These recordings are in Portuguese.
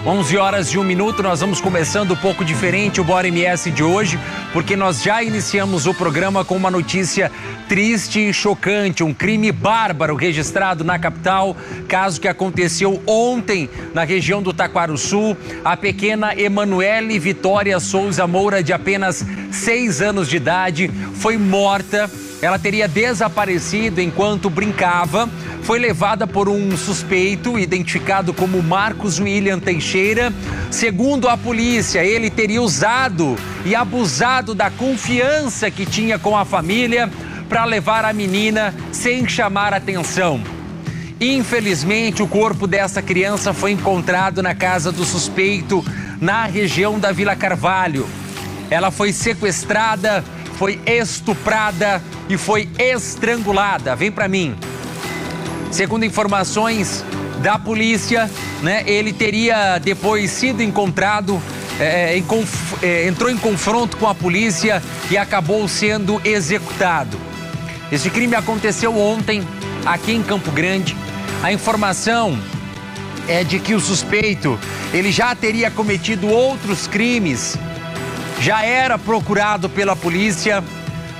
11h01, nós vamos começando um pouco diferente o Bora MS de hoje, porque nós já iniciamos o programa com uma notícia triste e chocante, um crime bárbaro registrado na capital, caso que aconteceu ontem na região do Taquarussu. A pequena Emanuele Vitória Souza Moura, de apenas 6 anos de idade, foi morta. Ela teria desaparecido enquanto brincava. Foi levada por um suspeito identificado como Marcos William Teixeira. Segundo a polícia, ele teria usado e abusado da confiança que tinha com a família para levar a menina sem chamar atenção. Infelizmente, o corpo dessa criança foi encontrado na casa do suspeito, na região da Vila Carvalho. Ela foi sequestrada, foi estuprada e foi estrangulada. Vem pra mim. Segundo informações da polícia, ele teria depois sido encontrado, entrou em confronto com a polícia e acabou sendo executado. Esse crime aconteceu ontem aqui em Campo Grande. A informação é de que o suspeito, ele já teria cometido outros crimes, já era procurado pela polícia,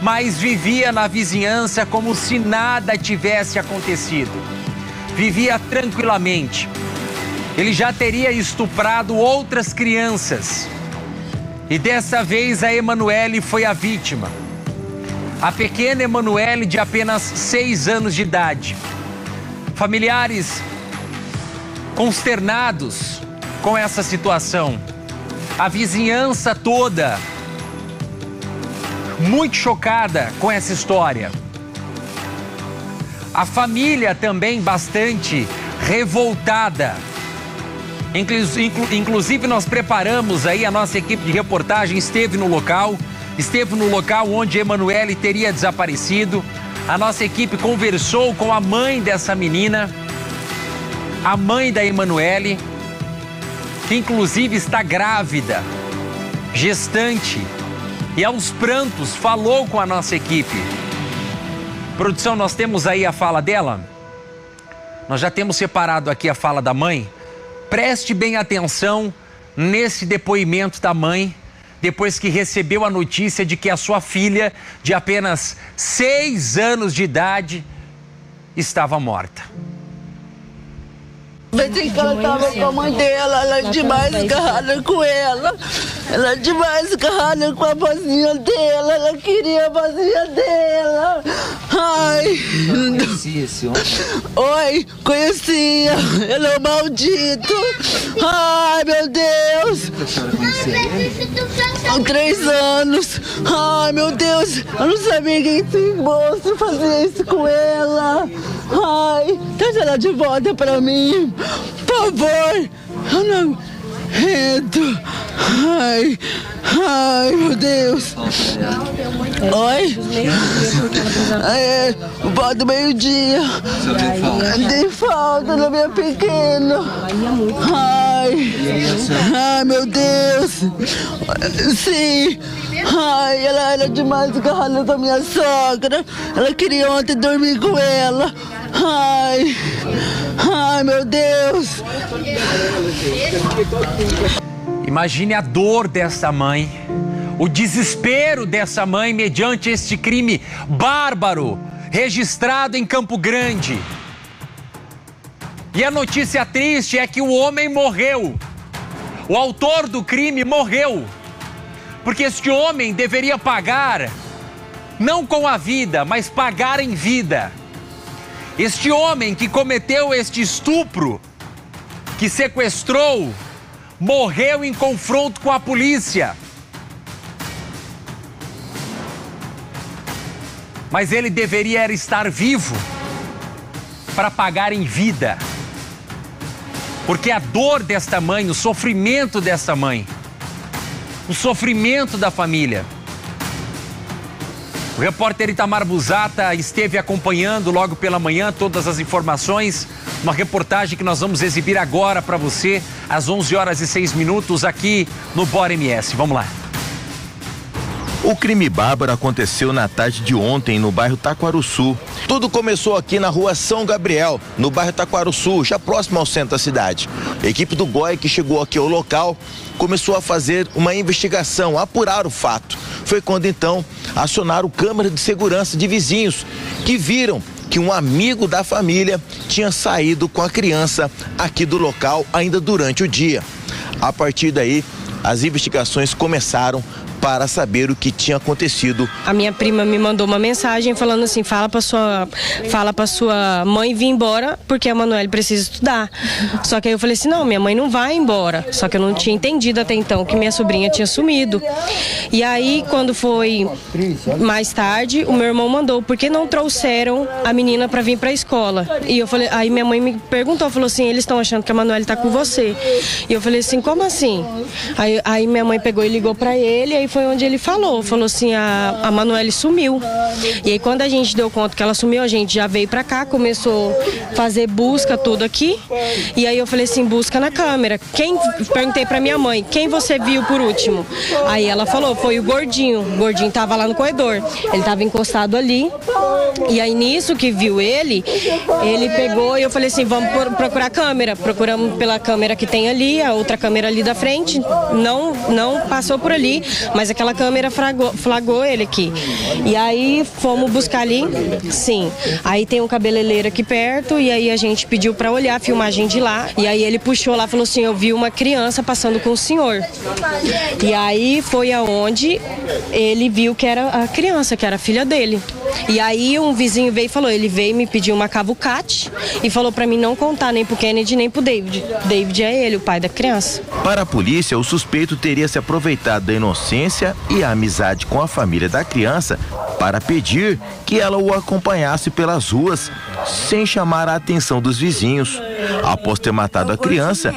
mas vivia na vizinhança como se nada tivesse acontecido. Vivia tranquilamente. Ele já teria estuprado outras crianças. E dessa vez a Emanuele foi a vítima. A pequena Emanuele, de apenas 6 anos de idade. Familiares consternados com essa situação. A vizinhança toda muito chocada com essa história. A família também bastante revoltada. Inclusive nós preparamos aí, a nossa equipe de reportagem esteve no local onde Emanuele teria desaparecido. A nossa equipe conversou com a mãe dessa menina, a mãe da Emanuele, que inclusive está grávida, gestante, e aos prantos falou com a nossa equipe. Produção, nós temos aí a fala dela? Nós já temos separado aqui a fala da mãe. Preste bem atenção nesse depoimento da mãe, depois que recebeu a notícia de que a sua filha, de apenas 6 anos de idade, estava morta. Pensei que ela estava com a mãe dela, ela é demais agarrada com ela. Ela é demais agarrada com a vozinha dela, ela queria a vozinha dela. Ai. Não conhecia esse homem? Oi, conhecia. Ele é um maldito. Ai, meu Deus. A senhora conhecia ele? Há 3 anos. Ai, meu Deus. Eu não sabia que esse moço fazia isso com ela. Ai, traz ela de volta pra mim. Por favor. Eu não aguento. Ai, meu Deus. Oi? Volta meio-dia. Dei falta da minha pequena. Ai, meu Deus. Sim. Ai, ela era demais agarrada da minha sogra. Ela queria ontem dormir com ela. Ai, meu Deus. Imagine a dor dessa mãe, o desespero dessa mãe mediante este crime bárbaro registrado em Campo Grande. E a notícia triste é que o homem morreu. O autor do crime morreu. Porque este homem deveria pagar, não com a vida, mas pagar em vida. Este homem que cometeu este estupro, que sequestrou, morreu em confronto com a polícia. Mas ele deveria estar vivo para pagar em vida. Porque a dor desta mãe, o sofrimento desta mãe, o sofrimento da família. O repórter Itamar Busata esteve acompanhando logo pela manhã todas as informações. Uma reportagem que nós vamos exibir agora para você, às 11h06, aqui no Bora MS. Vamos lá. O crime bárbaro aconteceu na tarde de ontem no bairro Taquarussu. Tudo começou aqui na rua São Gabriel, no bairro Taquaruçu, já próximo ao centro da cidade. A equipe do GOI, que chegou aqui ao local, começou a fazer uma investigação, a apurar o fato. Foi quando então acionaram câmeras de segurança de vizinhos que viram que um amigo da família tinha saído com a criança aqui do local ainda durante o dia. A partir daí, as investigações começaram para saber o que tinha acontecido. A minha prima me mandou uma mensagem falando assim, fala para sua mãe vir embora, porque a Manoel precisa estudar. Só que aí eu falei assim, não, minha mãe não vai embora. Só que eu não tinha entendido até então que minha sobrinha tinha sumido. E aí, quando foi mais tarde, o meu irmão mandou, por que não trouxeram a menina para vir para a escola? E eu falei, aí minha mãe me perguntou, falou assim, eles estão achando que a Manoel tá com você. E eu falei assim, como assim? Aí minha mãe pegou e ligou para ele, e aí foi onde ele falou assim, a Manoel sumiu. E aí quando a gente deu conta que ela sumiu, a gente já veio pra cá, começou a fazer busca tudo aqui. E aí eu falei assim, busca na câmera. Perguntei pra minha mãe, quem você viu por último? Aí ela falou, foi o Gordinho. O Gordinho tava lá no corredor. Ele tava encostado ali. E aí nisso que viu ele pegou e eu falei assim, vamos procurar a câmera. Procuramos pela câmera que tem ali, a outra câmera ali da frente. Não passou por ali, mas aquela câmera flagrou ele aqui. E aí fomos buscar ali, sim. Aí tem um cabeleireiro aqui perto e aí a gente pediu pra olhar a filmagem de lá. E aí ele puxou lá e falou assim, eu vi uma criança passando com o senhor. E aí foi aonde ele viu que era a criança, que era a filha dele. E aí um vizinho veio e falou, ele veio me pedir uma cavucate e falou pra mim não contar nem pro Kennedy nem pro David. David é ele, o pai da criança. Para a polícia, o suspeito teria se aproveitado da inocência e a amizade com a família da criança para pedir que ela o acompanhasse pelas ruas sem chamar a atenção dos vizinhos. Após ter matado a criança,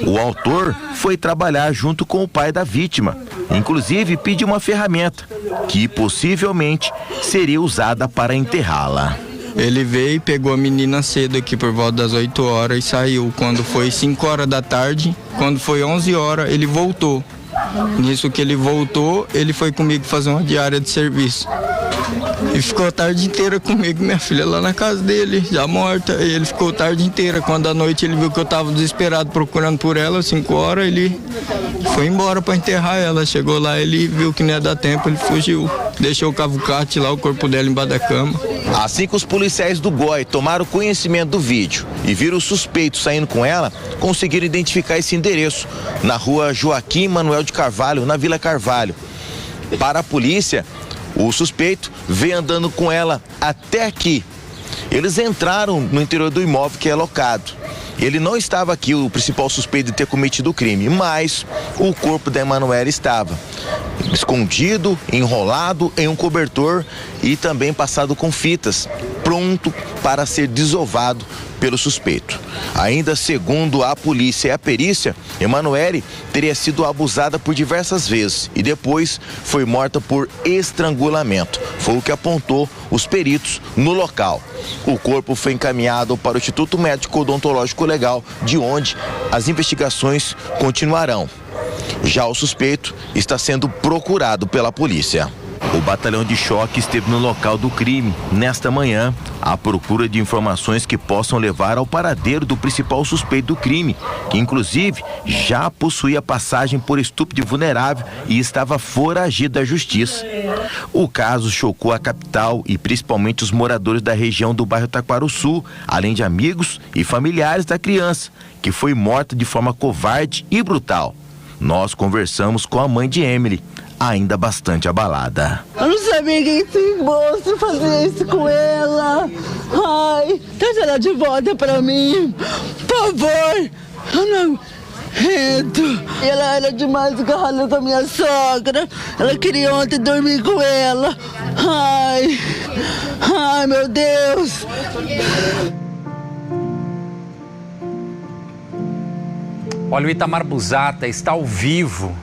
o autor foi trabalhar junto com o pai da vítima. Inclusive pediu uma ferramenta que possivelmente seria usada para enterrá-la. Ele veio e pegou a menina cedo aqui por volta das 8 horas e saiu. Quando foi 5 horas da tarde, quando foi 11 horas, ele voltou. Nisso que ele voltou, ele foi comigo fazer uma diária de serviço. E ficou a tarde inteira comigo, minha filha lá na casa dele, já morta. E ele ficou a tarde inteira. Quando à noite ele viu que eu tava desesperado procurando por ela, 5 horas, ele foi embora para enterrar ela. Chegou lá, ele viu que não ia dar tempo, ele fugiu. Deixou o cavucate lá, o corpo dela embaixo da cama. Assim que os policiais do GOI tomaram conhecimento do vídeo e viram o suspeito saindo com ela, conseguiram identificar esse endereço na rua Joaquim Manuel de Carvalho, na Vila Carvalho. Para a polícia, o suspeito veio andando com ela até aqui. Eles entraram no interior do imóvel que é locado. Ele não estava aqui, o principal suspeito de ter cometido o crime, mas o corpo da Emanuele estava escondido, enrolado em um cobertor e também passado com fitas, pronto para ser desovado pelo suspeito. Ainda segundo a polícia e a perícia, Emanuele teria sido abusada por diversas vezes e depois foi morta por estrangulamento. Foi o que apontou os peritos no local. O corpo foi encaminhado para o Instituto Médico Odontológico Legal, de onde as investigações continuarão. Já o suspeito está sendo procurado pela polícia. O batalhão de choque esteve no local do crime nesta manhã, à procura de informações que possam levar ao paradeiro do principal suspeito do crime, que inclusive já possuía passagem por estupro de vulnerável e estava foragido da justiça. O caso chocou a capital e principalmente os moradores da região do bairro Taquaruçu, além de amigos e familiares da criança, que foi morta de forma covarde e brutal. Nós conversamos com a mãe de Emily, ainda bastante abalada. Eu não sabia que esse moço fazia isso com ela. Ai, traz ela de volta pra mim, por favor. Eu não aguento. Ela era demais agarrada com a minha sogra. Ela queria ontem dormir com ela. Ai, meu Deus. Olha, o Itamar Busata está ao vivo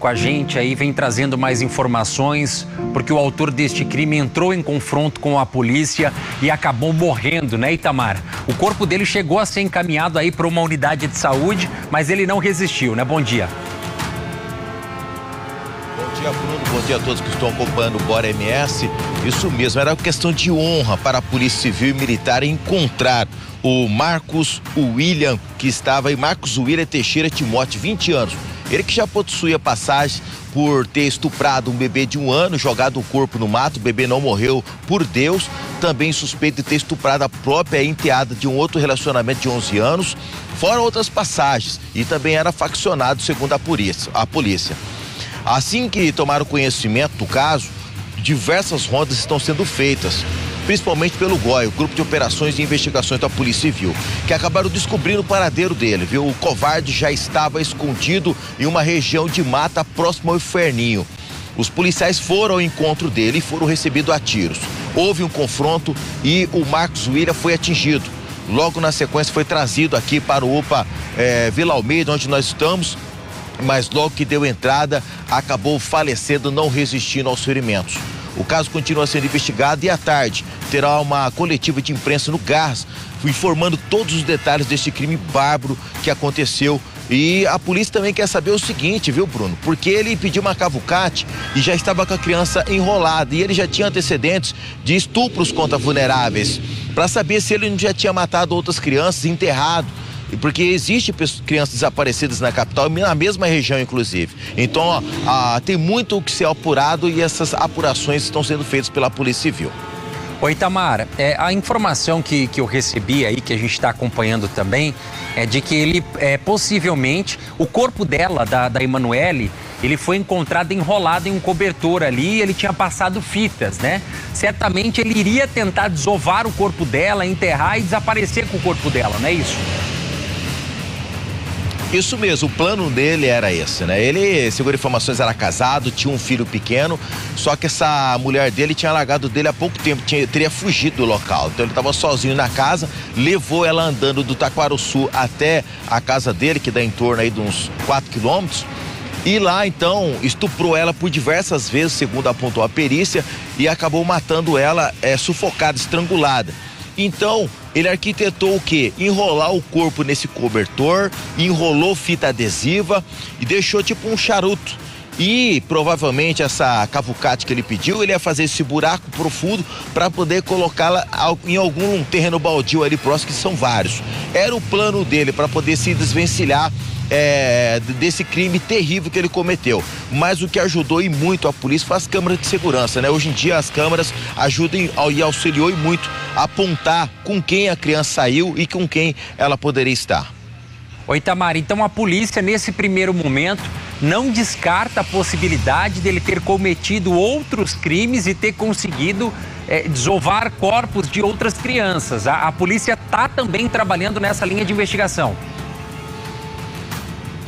com a gente aí, vem trazendo mais informações, porque o autor deste crime entrou em confronto com a polícia e acabou morrendo, né, Itamar? O corpo dele chegou a ser encaminhado aí para uma unidade de saúde, mas ele não resistiu, né? Bom dia. Bom dia, Bruno. Bom dia a todos que estão acompanhando o Bora MS. Isso mesmo, era questão de honra para a Polícia Civil e Militar encontrar o Marcos William, que estava aí, Marcos William Teixeira Timóteo, 20 anos. Ele que já possuía passagem por ter estuprado um bebê de 1 ano, jogado o corpo no mato, o bebê não morreu, por Deus. Também suspeito de ter estuprado a própria enteada de um outro relacionamento de 11 anos, fora outras passagens, e também era faccionado, segundo a polícia. Assim que tomaram conhecimento do caso, diversas rondas estão sendo feitas, principalmente pelo GOI, o Grupo de Operações e Investigações da Polícia Civil, que acabaram descobrindo o paradeiro dele, viu? O covarde já estava escondido em uma região de mata próxima ao Inferninho. Os policiais foram ao encontro dele e foram recebidos a tiros. Houve um confronto e o Marcos William foi atingido. Logo na sequência foi trazido aqui para o UPA Vila Almeida, onde nós estamos, mas logo que deu entrada, acabou falecendo, não resistindo aos ferimentos. O caso continua sendo investigado e à tarde terá uma coletiva de imprensa no Gás, informando todos os detalhes deste crime bárbaro que aconteceu. E a polícia também quer saber o seguinte, viu, Bruno? Porque ele pediu uma cavucate e já estava com a criança enrolada, e ele já tinha antecedentes de estupros contra vulneráveis, para saber se ele não já tinha matado outras crianças, enterrado. Porque existe crianças desaparecidas na capital, na mesma região inclusive. Então tem muito o que ser apurado e essas apurações estão sendo feitas pela Polícia Civil. Oi, Itamar, a informação que eu recebi aí, que a gente está acompanhando também, é de que ele, possivelmente, o corpo dela, da Emanuele, ele foi encontrado enrolado em um cobertor ali, ele tinha passado fitas, né? Certamente ele iria tentar desovar o corpo dela, enterrar e desaparecer com o corpo dela, não é isso? Isso mesmo, o plano dele era esse, né? Ele, segundo informações, era casado, tinha um filho pequeno, só que essa mulher dele tinha largado dele há pouco tempo, teria fugido do local. Então ele estava sozinho na casa, levou ela andando do Taquaruçu até a casa dele, que dá em torno aí de uns 4 quilômetros, e lá então estuprou ela por diversas vezes, segundo apontou a perícia, e acabou matando ela sufocada, estrangulada. Então, ele arquitetou o quê? Enrolar o corpo nesse cobertor, enrolou fita adesiva e deixou tipo um charuto. E provavelmente essa cavucate que ele pediu, ele ia fazer esse buraco profundo para poder colocá-la em algum terreno baldio ali próximo, que são vários. Era o plano dele para poder se desvencilhar desse crime terrível que ele cometeu. Mas o que ajudou e muito a polícia foi as câmeras de segurança, né? Hoje em dia as câmeras ajudam e auxiliou e muito a apontar com quem a criança saiu e com quem ela poderia estar. Oi, Itamar, então a polícia nesse primeiro momento não descarta a possibilidade dele ter cometido outros crimes e ter conseguido desovar corpos de outras crianças. A polícia está também trabalhando nessa linha de investigação.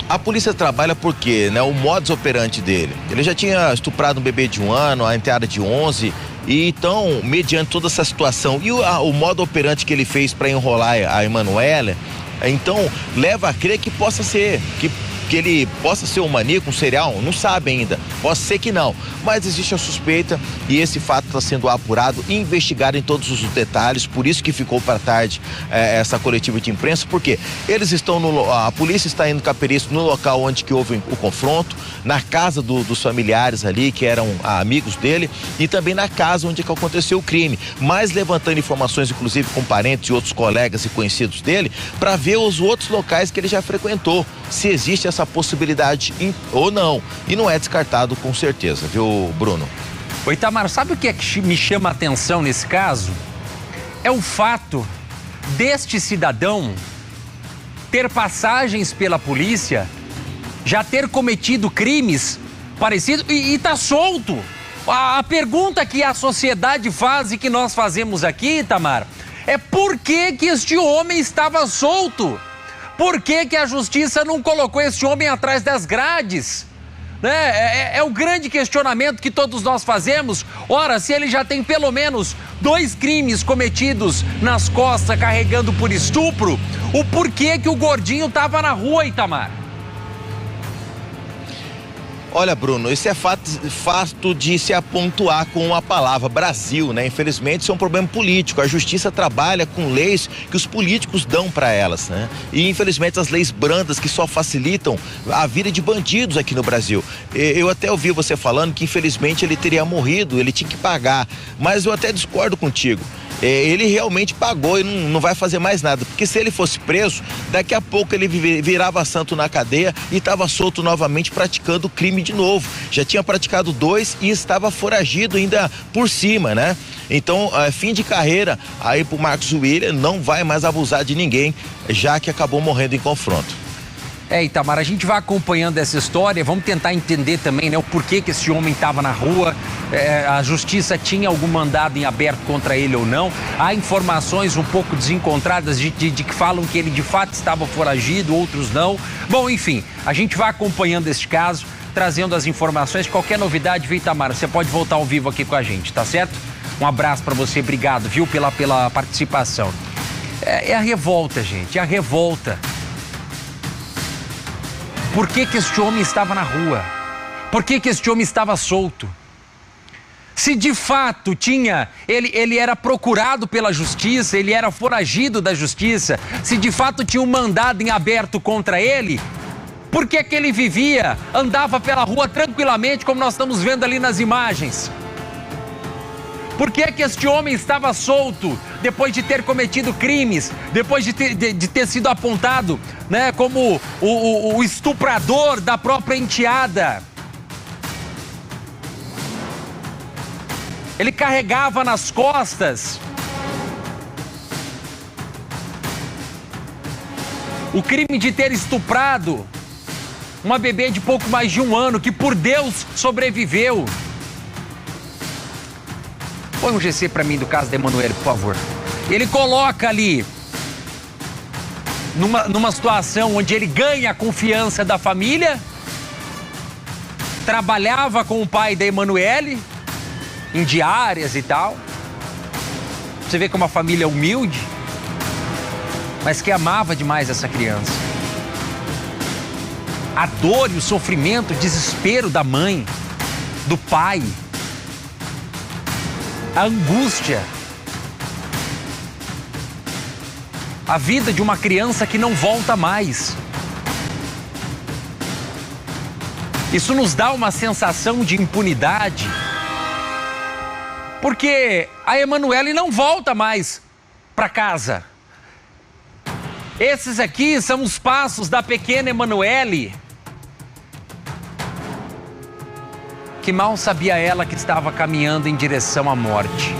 A polícia trabalha porque, né, o modus operandi dele. Ele já tinha estuprado um bebê de 1 ano, a enteada de 11, e então, mediante toda essa situação e o modo operandi que ele fez para enrolar a Emanuele, então leva a crer que possa ser, que ele possa ser um maníaco, um serial, não sabe ainda, pode ser que não, mas existe a suspeita e esse fato está sendo apurado e investigado em todos os detalhes, por isso que ficou para tarde essa coletiva de imprensa, porque eles estão a polícia está indo com a perícia no local onde que houve o confronto, na casa dos familiares ali, que eram amigos dele, e também na casa onde que aconteceu o crime, mas levantando informações, inclusive com parentes e outros colegas e conhecidos dele, para ver os outros locais que ele já frequentou, se existe essa possibilidade ou não, e não é descartado com certeza, viu, Bruno? Oi, Itamar, sabe o que é que me chama a atenção nesse caso? É o fato deste cidadão ter passagens pela polícia, já ter cometido crimes parecidos e tá solto. A pergunta que a sociedade faz e que nós fazemos aqui, Itamar, é por que este homem estava solto? Por que a justiça não colocou esse homem atrás das grades? É o grande questionamento que todos nós fazemos. Ora, se ele já tem pelo menos 2 crimes cometidos nas costas carregando por estupro, o porquê que o gordinho estava na rua, Itamar? Olha, Bruno, esse é fato de se apontar com a palavra Brasil, né? Infelizmente, isso é um problema político. A justiça trabalha com leis que os políticos dão para elas, né? E, infelizmente, as leis brandas que só facilitam a vida de bandidos aqui no Brasil. Eu até ouvi você falando que, infelizmente, ele teria morrido, ele tinha que pagar. Mas eu até discordo contigo. Ele realmente pagou e não vai fazer mais nada, porque se ele fosse preso, daqui a pouco ele virava santo na cadeia e estava solto novamente praticando crime de novo. Já tinha praticado 2 e estava foragido ainda por cima, né? Então, fim de carreira aí pro Marcos William, não vai mais abusar de ninguém, já que acabou morrendo em confronto. Itamar, a gente vai acompanhando essa história, vamos tentar entender também, né, o porquê que esse homem estava na rua, a justiça tinha algum mandado em aberto contra ele ou não. Há informações um pouco desencontradas de que falam que ele de fato estava foragido, outros não. Bom, enfim, a gente vai acompanhando este caso, trazendo as informações. Qualquer novidade, viu, Itamar, você pode voltar ao vivo aqui com a gente, tá certo? Um abraço para você, obrigado, viu, pela participação. É a revolta, gente, é a revolta. Por que este homem estava na rua? Por que este homem estava solto? Se de fato ele era procurado pela justiça, ele era foragido da justiça, se de fato tinha um mandado em aberto contra ele, por que ele vivia, andava pela rua tranquilamente, como nós estamos vendo ali nas imagens? Por que este homem estava solto depois de ter cometido crimes, depois de ter sido apontado, né, como o estuprador da própria enteada? Ele carregava nas costas o crime de ter estuprado uma bebê de pouco mais de 1 ano, que por Deus sobreviveu. Põe um GC pra mim do caso da Emanuele, por favor. Ele coloca ali, numa situação onde ele ganha a confiança da família, trabalhava com o pai da Emanuele, em diárias e tal. Você vê como uma família humilde, mas que amava demais essa criança. A dor e o sofrimento, o desespero da mãe, do pai, a angústia, a vida de uma criança que não volta mais. Isso nos dá uma sensação de impunidade, porque a Emanuele não volta mais para casa. Esses aqui são os passos da pequena Emanuele, que mal sabia ela que estava caminhando em direção à morte.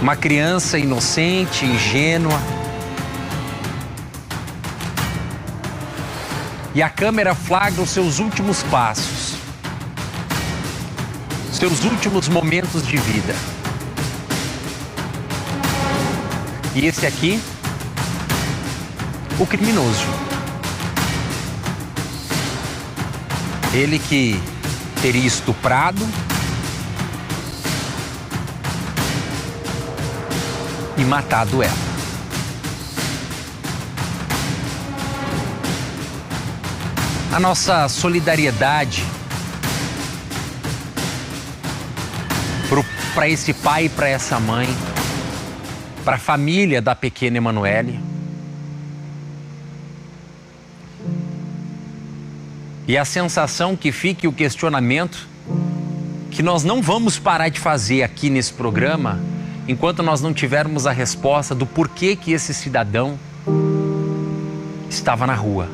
Uma criança inocente, ingênua. E a câmera flagra os seus últimos passos, seus últimos momentos de vida. E esse aqui, o criminoso. Ele que teria estuprado e matado ela. A nossa solidariedade para esse pai e para essa mãe, para a família da pequena Emanuele. E a sensação que fica e o questionamento que nós não vamos parar de fazer aqui nesse programa enquanto nós não tivermos a resposta do porquê que esse cidadão estava na rua.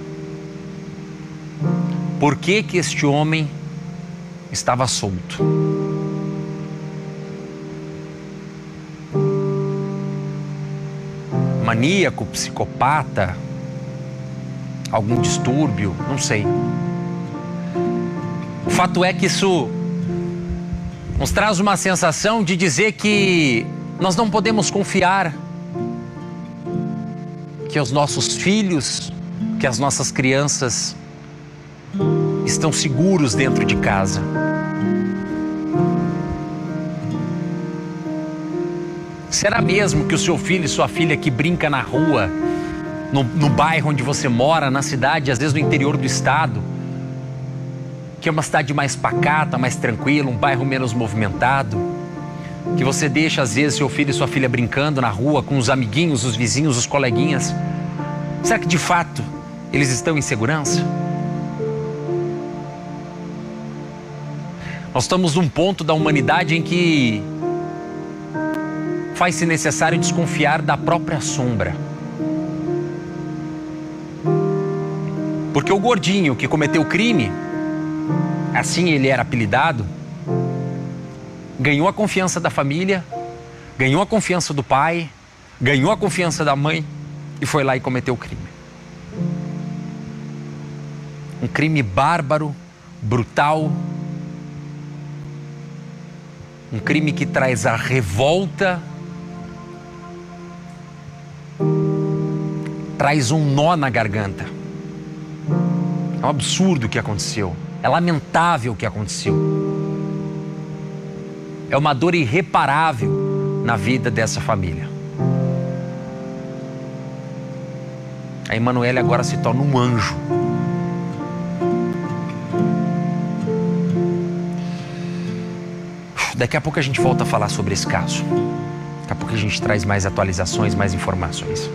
Por que que este homem estava solto? Maníaco, psicopata, algum distúrbio, não sei. O fato é que isso nos traz uma sensação de dizer que nós não podemos confiar que os nossos filhos, que as nossas crianças estão seguros dentro de casa. Será mesmo que o seu filho e sua filha que brinca na rua no bairro onde você mora, na cidade, às vezes no interior do estado, que é uma cidade mais pacata, mais tranquila, um bairro menos movimentado, que você deixa às vezes seu filho e sua filha brincando na rua com os amiguinhos, os vizinhos, os coleguinhas. Será que de fato eles estão em segurança? Nós estamos num ponto da humanidade em que faz-se necessário desconfiar da própria sombra. Porque o gordinho que cometeu o crime, assim ele era apelidado, ganhou a confiança da família, ganhou a confiança do pai, ganhou a confiança da mãe e foi lá e cometeu o crime. Um crime bárbaro, brutal, um crime que traz a revolta, traz um nó na garganta. É um absurdo o que aconteceu, é lamentável o que aconteceu. É uma dor irreparável na vida dessa família. A Emanuele agora se torna um anjo. Daqui a pouco a gente volta a falar sobre esse caso. Daqui a pouco a gente traz mais atualizações, mais informações.